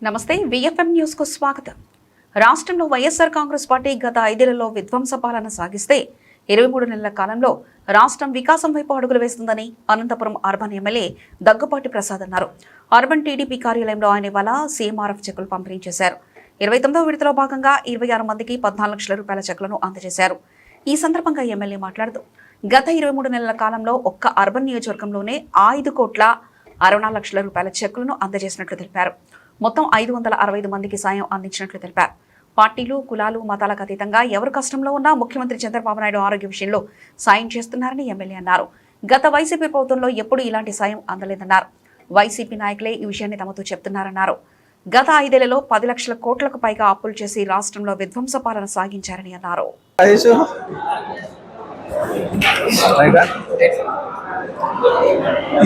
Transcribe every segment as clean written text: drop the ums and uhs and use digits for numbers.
నమస్తే VFM news కు స్వాగతం. రాష్ట్రంలో వైఎస్ఆర్ కాంగ్రెస్ పార్టీ గత 5 ఏళ్లలో విధ్వంస పాలన సాగిస్తే 23 నెలల కాలంలో రాష్ట్రం వికాసం వైపు అడుగులు వేస్తుందని అనంతపురం అర్బన్ ఎమ్మెల్యే దగ్గుపాటి ప్రసాద్ అన్నారు. అర్బన్ టీడీపీ కార్యాలయంలో ఆయన ఇవాళ సీఎంఆర్ఎఫ్ చెక్కులు పంపిణీ చేశారు. 29వ విడతలో భాగంగా 26 మందికి 14 లక్షల రూపాయల చెక్కులను అందజేశారు. ఈ సందర్భంగా ఎమ్మెల్యే మాట్లాడుతూ గత 23 నెలల కాలంలో ఒక్క అర్బన్ నియోజకవర్గంలోనే 5,64 లక్షల రూపాయల చెక్కులను అందజేసినట్లు తెలిపారు. మొత్తం 565 మందికి సాయం అందించినట్లు తెలిపారు. పార్టీలు, కులాలు, మతాలకు అతీతంగా ఎవరు కష్టంలో ఉన్నా ముఖ్యమంత్రి చంద్రబాబు నాయుడు ఆరోగ్య విషయంలో సాయం చేస్తున్నారని ఎమ్మెల్యే అన్నారు. గత వైసీపీ ప్రభుత్వంలో ఎప్పుడూ ఇలాంటి సాయం అందలేదన్నారు. వైసీపీ నాయకులే ఈ విషయాన్ని తమతో చెప్తున్నారన్నారు. గత 5 ఏళ్లలో 10 లక్షల కోట్లకు పైగా అప్పులు చేసి రాష్ట్రంలో విధ్వంస పాలన సాగించారని అన్నారు.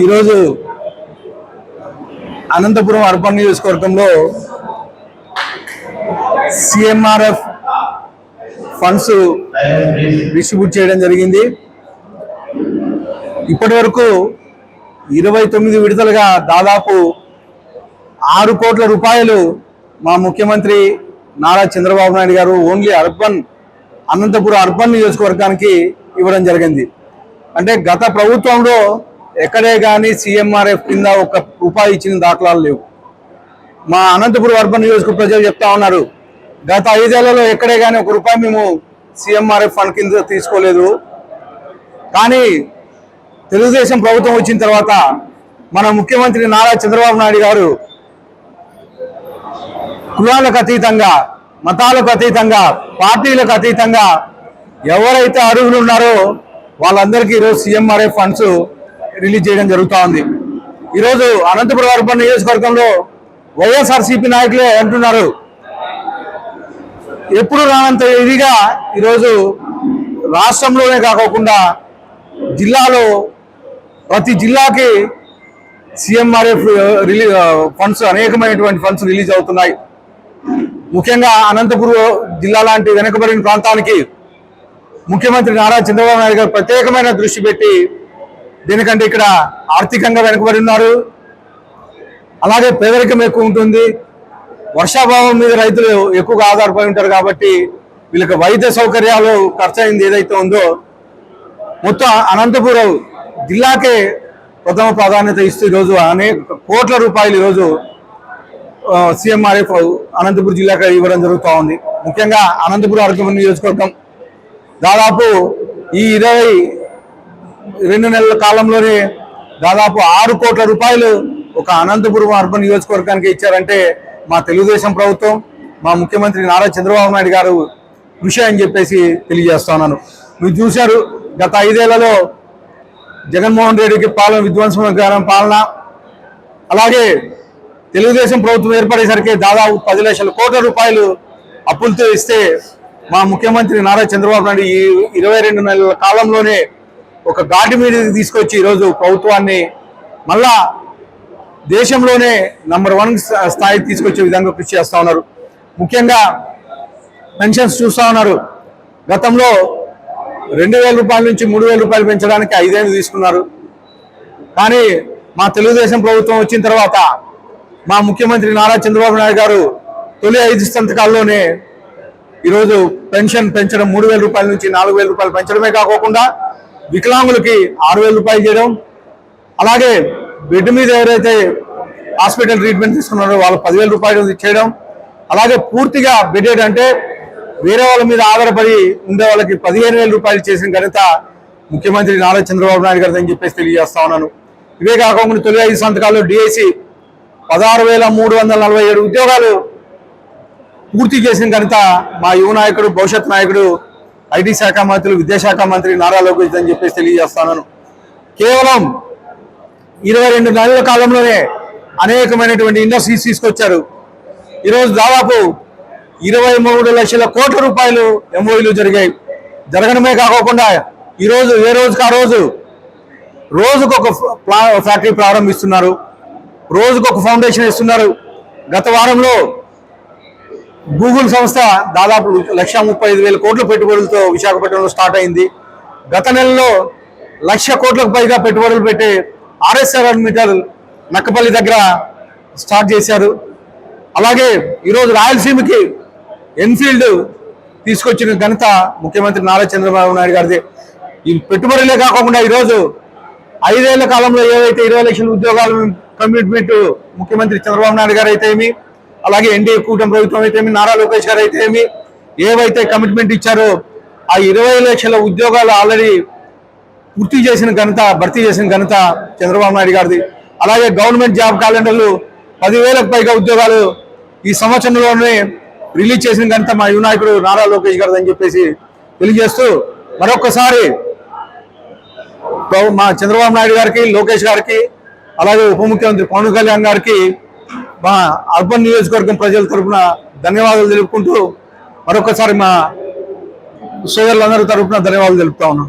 ఈరోజు అనంతపురం అర్బన్ నియోజకవర్గంలో సీఎంఆర్ఎఫ్ ఫండ్స్ డిస్ట్రిబ్యూట్ చేయడం జరిగింది. ఇప్పటి వరకు 29 విడతలుగా దాదాపు 6 కోట్ల రూపాయలు మా ముఖ్యమంత్రి నారా చంద్రబాబు నాయుడు గారు ఓన్లీ అనంతపురం అర్బన్ నియోజకవర్గానికి ఇవ్వడం జరిగింది. అంటే గత ప్రభుత్వంలో ఎక్కడే కానీ సీఎంఆర్ఎఫ్ కింద 1 రూపాయి ఇచ్చిన దాఖలాలు లేవు. మా అనంతపురం అర్బన్ నియోజకవర్గ ప్రజలు చెప్తా ఉన్నారు, గత 5 ఏళ్లలో ఎక్కడే కానీ 1 రూపాయి మేము సీఎంఆర్ఎఫ్ ఫండ్ కింద తీసుకోలేదు. కానీ తెలుగుదేశం ప్రభుత్వం వచ్చిన తర్వాత మన ముఖ్యమంత్రి నారా చంద్రబాబు నాయుడు గారు కులాలకు అతీతంగా, మతాలకు అతీతంగా, పార్టీలకు అతీతంగా ఎవరైతే అర్హులు ఉన్నారో వాళ్ళందరికీ ఈరోజు సీఎంఆర్ఎఫ్ ఫండ్స్ రిలీజ్ చేయడం జరుగుతూ ఉంది. ఈరోజు అనంతపురం అర్బన్ నియోజకవర్గంలో వైఎస్ఆర్సీపీ నాయకులే అంటున్నారు, ఎప్పుడు రానంత ఇదిగా ఈరోజు రాష్ట్రంలోనే కాకుండా జిల్లాలో ప్రతి జిల్లాకి సీఎంఆర్ఎఫ్ ఫండ్స్ అనేకమైనటువంటి ఫండ్స్ రిలీజ్ అవుతున్నాయి. ముఖ్యంగా అనంతపురం జిల్లా లాంటి వెనుకబడిన ప్రాంతానికి ముఖ్యమంత్రి నారా చంద్రబాబు నాయుడు గారు ప్రత్యేకమైన దృష్టి పెట్టి, దీనికంటే ఇక్కడ ఆర్థికంగా వెనుకబడి ఉన్నారు, అలాగే పేదరికం ఎక్కువ ఉంటుంది, వర్షాభావం మీద రైతులు ఎక్కువగా ఆధారపడి ఉంటారు. కాబట్టి వీళ్ళకి వైద్య సౌకర్యాలు ఖర్చు అయింది ఏదైతే ఉందో మొత్తం అనంతపురం జిల్లాకే ప్రథమ ప్రాధాన్యత ఇస్తూ ఈరోజు అనేక కోట్ల రూపాయలు ఈరోజు సీఎంఆర్ఎఫ్ అనంతపురం జిల్లాకి ఇవ్వడం జరుగుతూ ఉంది. ముఖ్యంగా అనంతపురం అర్బన్ నియోజకవర్గం దాదాపు ఈ 22 నెలల కాలంలోనే దాదాపు 6 కోట్ల రూపాయలు ఒక అనంతపురం అర్బన్ నియోజకవర్గానికి ఇచ్చారంటే మా తెలుగుదేశం ప్రభుత్వం, మా ముఖ్యమంత్రి నారా చంద్రబాబు నాయుడు గారు కృషి అని చెప్పేసి తెలియజేస్తున్నాను. మీరు చూశారు, గత 5 ఏళ్లలో జగన్మోహన్ రెడ్డికి విధ్వంసకరమైన పాలన, అలాగే తెలుగుదేశం ప్రభుత్వం ఏర్పడేసరికి దాదాపు 10 లక్షల కోట్ల రూపాయలు అప్పులతో ఇస్తే మా ముఖ్యమంత్రి నారా చంద్రబాబు నాయుడు ఈ 22 నెలల కాలంలోనే ఒక ఘాటి మీద తీసుకొచ్చి ఈరోజు ప్రభుత్వాన్ని మళ్ళా దేశంలోనే నంబర్ 1 స్థాయికి తీసుకొచ్చే విధంగా కృషి చేస్తూ ఉన్నారు. ముఖ్యంగా పెన్షన్స్ చూస్తూ ఉన్నారు, గతంలో 2,000 రూపాయల నుంచి 3,000 రూపాయలు పెంచడానికి 5 ఏళ్ళు తీసుకున్నారు. కానీ మా తెలుగుదేశం ప్రభుత్వం వచ్చిన తర్వాత మా ముఖ్యమంత్రి నారా చంద్రబాబు నాయుడు గారు తొలి 5 సంతకాల్లోనే ఈరోజు పెన్షన్ పెంచడం 3,000 రూపాయల నుంచి 4,000 రూపాయలు పెంచడమే కాకుండా వికలాంగులకి 6,000 రూపాయలు చేయడం, అలాగే బెడ్ మీద ఎవరైతే హాస్పిటల్ ట్రీట్మెంట్ తీసుకున్నారో వాళ్ళకి 10,000 రూపాయలు చేయడం, అలాగే పూర్తిగా బెడెడ్ అంటే వేరే వాళ్ళ మీద ఆధారపడి ఉండే వాళ్ళకి 15,000 రూపాయలు చేసిన ఘనత ముఖ్యమంత్రి నారా చంద్రబాబు నాయుడు గారు అని చెప్పేసి తెలియజేస్తా ఉన్నాను. ఇవే కాకుండా తొలి 5 సంతకాల్లో డిఐసి 16,347 ఉద్యోగాలు పూర్తి చేసిన ఘనత మా యువ నాయకుడు, భవిష్యత్ నాయకుడు, ఐటీ శాఖ మంత్రులు, విద్యాశాఖ మంత్రి నారా లోకేష్ అని చెప్పేసి తెలియజేస్తున్నాను. కేవలం 22 నెలల కాలంలోనే అనేకమైనటువంటి ఇండస్ట్రీస్ తీసుకొచ్చారు. ఈరోజు దాదాపు 23 లక్షల కోట్ల రూపాయలు ఎంఓయూలు జరిగాయి. జరగడమే కాకుండా ఈరోజు ఏ రోజుకి ఆ రోజుకొక ఫ్యాక్టరీ ప్రారంభిస్తున్నారు, రోజుకొక ఫౌండేషన్ ఇస్తున్నారు. గత వారంలో గూగుల్ సంస్థ దాదాపు 1,35,000 కోట్ల పెట్టుబడులతో విశాఖపట్నంలో స్టార్ట్ అయింది. గత నెలలో 1,00,000 కోట్లకు పైగా పెట్టుబడులు పెట్టి RS7 మీటర్ నక్కపల్లి దగ్గర స్టార్ట్ చేశారు. అలాగే ఈరోజు రాయలసీమకి ఎన్ఫీల్డ్ తీసుకొచ్చిన ఘనత ముఖ్యమంత్రి నారా చంద్రబాబు నాయుడు గారిది. ఈ పెట్టుబడులే కాకుండా ఈరోజు 5 ఏళ్ల కాలంలో ఏవైతే 20 లక్షల ఉద్యోగాలు కమిట్మెంట్ ముఖ్యమంత్రి చంద్రబాబు నాయుడు గారు అయితే ఏమి, అలాగే ఎన్డీఏ కూటమి ప్రభుత్వం అయితే ఏమి, నారా లోకేష్ గారు అయితే ఏమి, ఏవైతే కమిట్మెంట్ ఇచ్చారో ఆ 20 లక్షల ఉద్యోగాలు ఆల్రెడీ పూర్తి చేసిన ఘనత, భర్తీ చేసిన ఘనత చంద్రబాబు నాయుడు గారిది. అలాగే గవర్నమెంట్ జాబ్ క్యాలెండర్లు 10,000కు పైగా ఉద్యోగాలు ఈ సంవత్సరంలోనే రిలీజ్ చేసిన ఘనత మా యువ నాయకుడు నారా లోకేష్ గారిది అని చెప్పేసి తెలియజేస్తూ మరొకసారి మా చంద్రబాబు నాయుడు గారికి, లోకేష్ గారికి, అలాగే ఉప ముఖ్యమంత్రి పవన్ కళ్యాణ్ గారికి మా అర్బన్ నియోజకవర్గం ప్రజల తరఫున ధన్యవాదాలు తెలుపుకుంటూ మరొకసారి మా సోదరులందరి తరఫున ధన్యవాదాలు తెలుపుతా ఉన్నాం.